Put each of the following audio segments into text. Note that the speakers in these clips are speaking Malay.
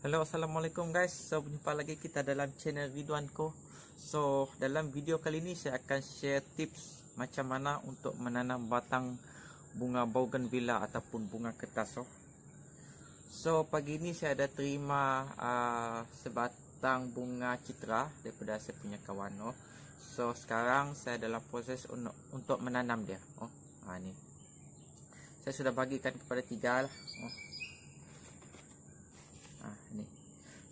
Halo, assalamualaikum guys. So berjumpa lagi kita dalam channel Ridwanko. So dalam video kali ini saya akan share tips macam mana untuk menanam batang bunga bougainvillea ataupun bunga kertas. So pagi ini saya ada terima sebatang bunga citra daripada saya punya kawan. So sekarang saya dalam proses untuk menanam dia. Ni saya sudah bagikan kepada 3 lah. Ni.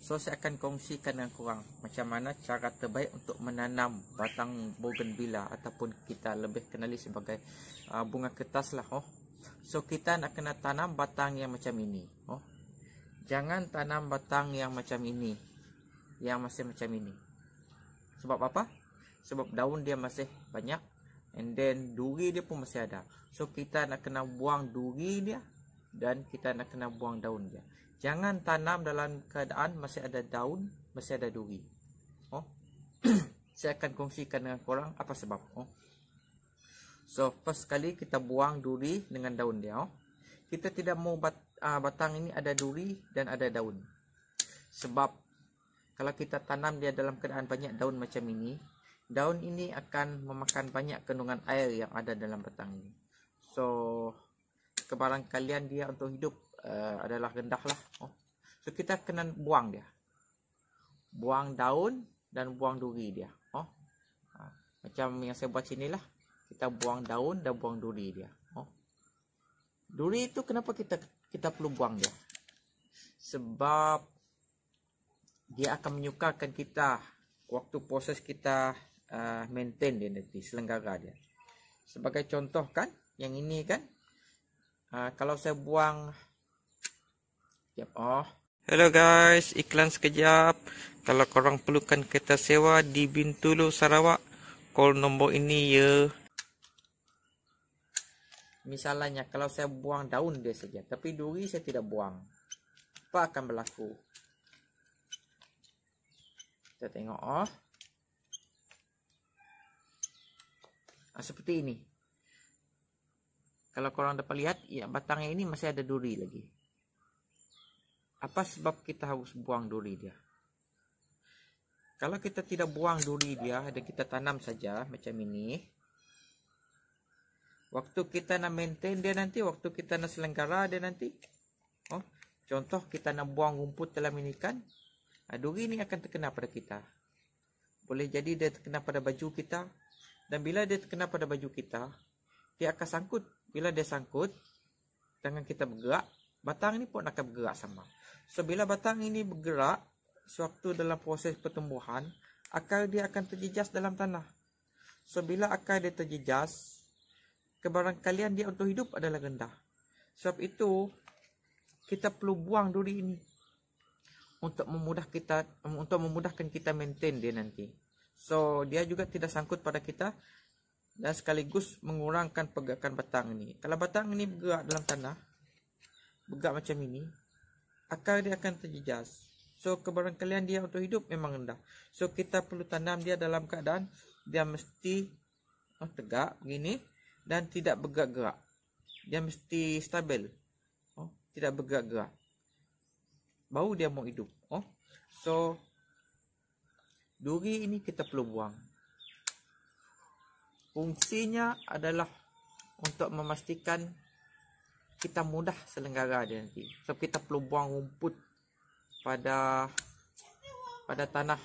So saya akan kongsikan dengan korang macam mana cara terbaik untuk menanam batang bougainvillea ataupun kita lebih kenali sebagai bunga kertas lah. So kita nak kena tanam batang yang macam ini. Jangan tanam batang yang macam ini, yang masih macam ini. Sebab apa? Sebab daun dia masih banyak, and then duri dia pun masih ada. So kita nak kena buang duri dia dan kita nak kena buang daun dia. Jangan tanam dalam keadaan masih ada daun, masih ada duri. Saya akan kongsikan dengan korang apa sebab. So first sekali kita buang duri dengan daun dia. Kita tidak mau batang ini ada duri dan ada daun. Sebab kalau kita tanam dia dalam keadaan banyak daun macam ini, daun ini akan memakan banyak kandungan air yang ada dalam batang ini. So kebarangkalian dia untuk hidup adalah rendah lah. So kita kena buang dia, buang daun dan buang duri dia. Macam yang saya buat sini lah, kita buang daun dan buang duri dia. Duri itu kenapa kita perlu buang dia? Sebab dia akan menyukarkan kita waktu proses kita maintain dia nanti, selenggara dia. Sebagai contoh kan, yang ini kan, kalau saya buang. Hello guys, iklan sekejap. Kalau korang perlukan kereta sewa di Bintulu, Sarawak, call nombor ini ya. Misalnya kalau saya buang daun dia saja, tapi duri saya tidak buang, apa akan berlaku? Kita tengok. Seperti ini. Kalau korang dapat lihat, ya batangnya ini masih ada duri lagi. Apa sebab kita harus buang duri dia? Kalau kita tidak buang duri dia dan kita tanam saja macam ini, waktu kita nak maintain dia nanti, waktu kita nak selenggara dia nanti, contoh kita nak buang rumput dalam ini kan, duri ini akan terkena pada kita. Boleh jadi dia terkena pada baju kita, dan bila dia terkena pada baju kita, dia akan sangkut. Bila dia sangkut, tangan kita bergerak, batang ini pun akan bergerak sama. So bila batang ini bergerak, sewaktu dalam proses pertumbuhan, akar dia akan terjejas dalam tanah. So bila akar dia terjejas, kebarangkalian dia untuk hidup adalah rendah. Sebab itu kita perlu buang duri ini untuk memudahkan kita maintain dia nanti. So dia juga tidak sangkut pada kita dan sekaligus mengurangkan pergerakan batang ini. Kalau batang ini bergerak dalam tanah, bergerak macam ini, akar dia akan terjejas. So kebarangkalian dia untuk hidup memang rendah. So kita perlu tanam dia dalam keadaan dia mesti tegak begini dan tidak bergerak-gerak. Dia mesti stabil, tidak bergerak-gerak, baru dia mau hidup. So duri ini kita perlu buang. Fungsinya adalah untuk memastikan kita mudah selenggara dia nanti. Sebab kita perlu buang rumput pada tanah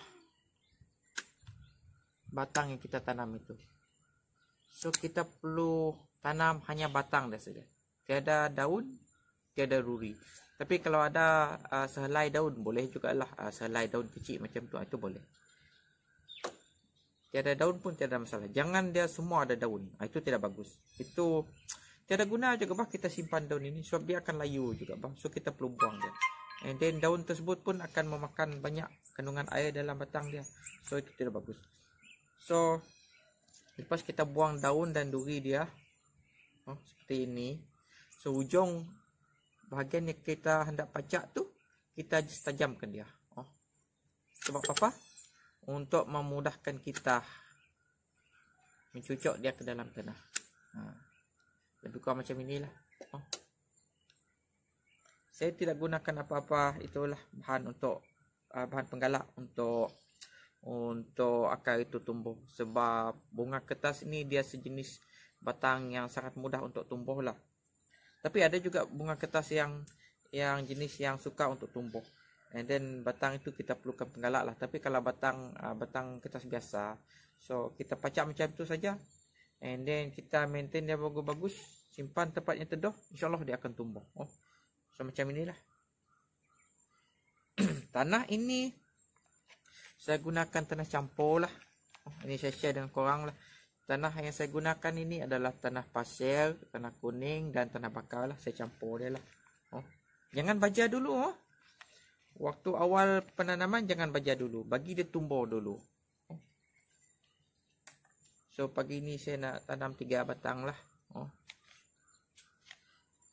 batang yang kita tanam itu. So kita perlu tanam hanya batang dah saja. Tiada daun, tiada duri. Tapi kalau ada sehelai daun, boleh jugalah sehelai daun kecil macam tu, itu boleh. Tiada daun pun tiada masalah. Jangan dia semua ada daun. Itu tidak bagus. Itu tiada guna juga kita simpan daun ini, sebab dia akan layu juga so kita perlu buang dia. And then daun tersebut pun akan memakan banyak kandungan air dalam batang dia, so itu tidak bagus. So lepas kita buang daun dan duri dia, seperti ini, so ujung bahagian yang kita hendak pacak tu, kita tajamkan dia. Sebab apa? Untuk memudahkan kita mencucuk dia ke dalam tanah. Lebih kurang macam inilah. saya tidak gunakan apa-apa, itulah bahan untuk bahan penggalak untuk akar itu tumbuh. Sebab bunga kertas ini dia sejenis batang yang sangat mudah untuk tumbuh lah. Tapi ada juga bunga kertas yang jenis yang suka untuk tumbuh. And then batang itu kita perlukan penggalak lah. Tapi kalau batang kertas biasa, so kita pacak macam itu saja. And then kita maintain dia bagus-bagus, simpan tempatnya teduh, insyaallah dia akan tumbuh. So macam inilah. Tanah ini saya gunakan tanah campur lah. Ini saya share dengan korang lah. Tanah yang saya gunakan ini adalah tanah pasir, tanah kuning dan tanah bakar lah. Saya campur dia lah. Jangan baja dulu. Waktu awal penanaman jangan baja dulu, bagi dia tumbuh dulu. So pagi ini saya nak tanam 3 batang lah.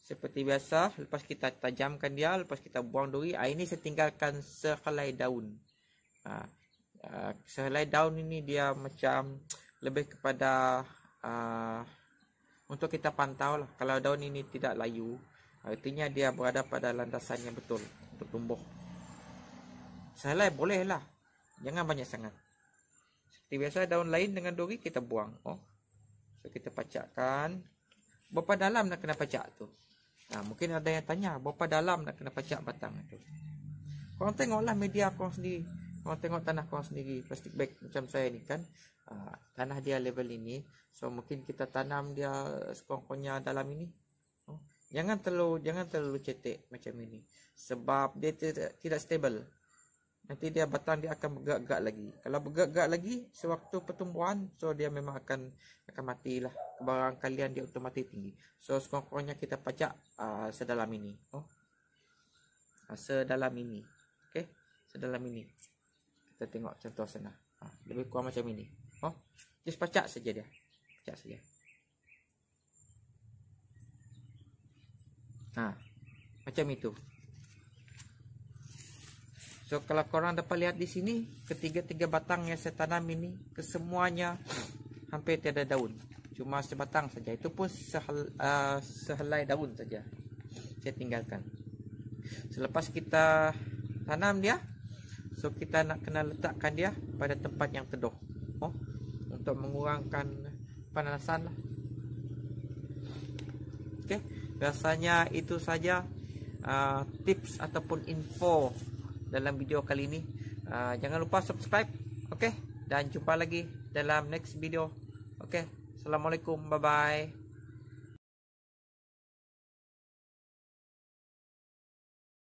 Seperti biasa, lepas kita tajamkan dia, lepas kita buang duri, ini saya tinggalkan sehelai daun. Sehelai daun ini dia macam lebih kepada untuk kita pantau lah. Kalau daun ini tidak layu, artinya dia berada pada landasan yang betul untuk tumbuh. Sehelai boleh lah, jangan banyak sangat. Seperti biasa daun lain dengan duri kita buang. So kita pacakkan. Berapa dalam nak kena pacak tu? Mungkin ada yang tanya, berapa dalam nak kena pacak batang itu? Korang tengoklah media korang sendiri. Korang tengok tanah korang sendiri. Plastik bag macam saya ni kan, tanah dia level ini. So mungkin kita tanam dia sekurang-kurangnya dalam ini. Jangan terlalu cetek macam ini. Sebab dia tidak stable. Nanti dia batang dia akan bergerak-gerak lagi. Kalau bergerak-gerak lagi sewaktu pertumbuhan, so dia memang akan matilah. Kebaran kalian dia otomatis tinggi. So sekurang-kurangnya kita pacak sedalam ini. Sedalam ini. Okey, sedalam ini. Kita tengok contoh sana. Lebih kurang macam ini. Just pacak saja dia. Pacak saja. Macam itu. So kalau korang dapat lihat di sini, ketiga-tiga batang yang saya tanam ini, kesemuanya hampir tiada daun, cuma sebatang saja. Itu pun sehelai daun saja saya tinggalkan. Selepas kita tanam dia, so kita nak kena letakkan dia pada tempat yang teduh, untuk mengurangkan panasan lah. Okey, rasanya itu saja tips ataupun info dalam video kali ini. Jangan lupa subscribe. Dan jumpa lagi dalam next video. Assalamualaikum, bye bye.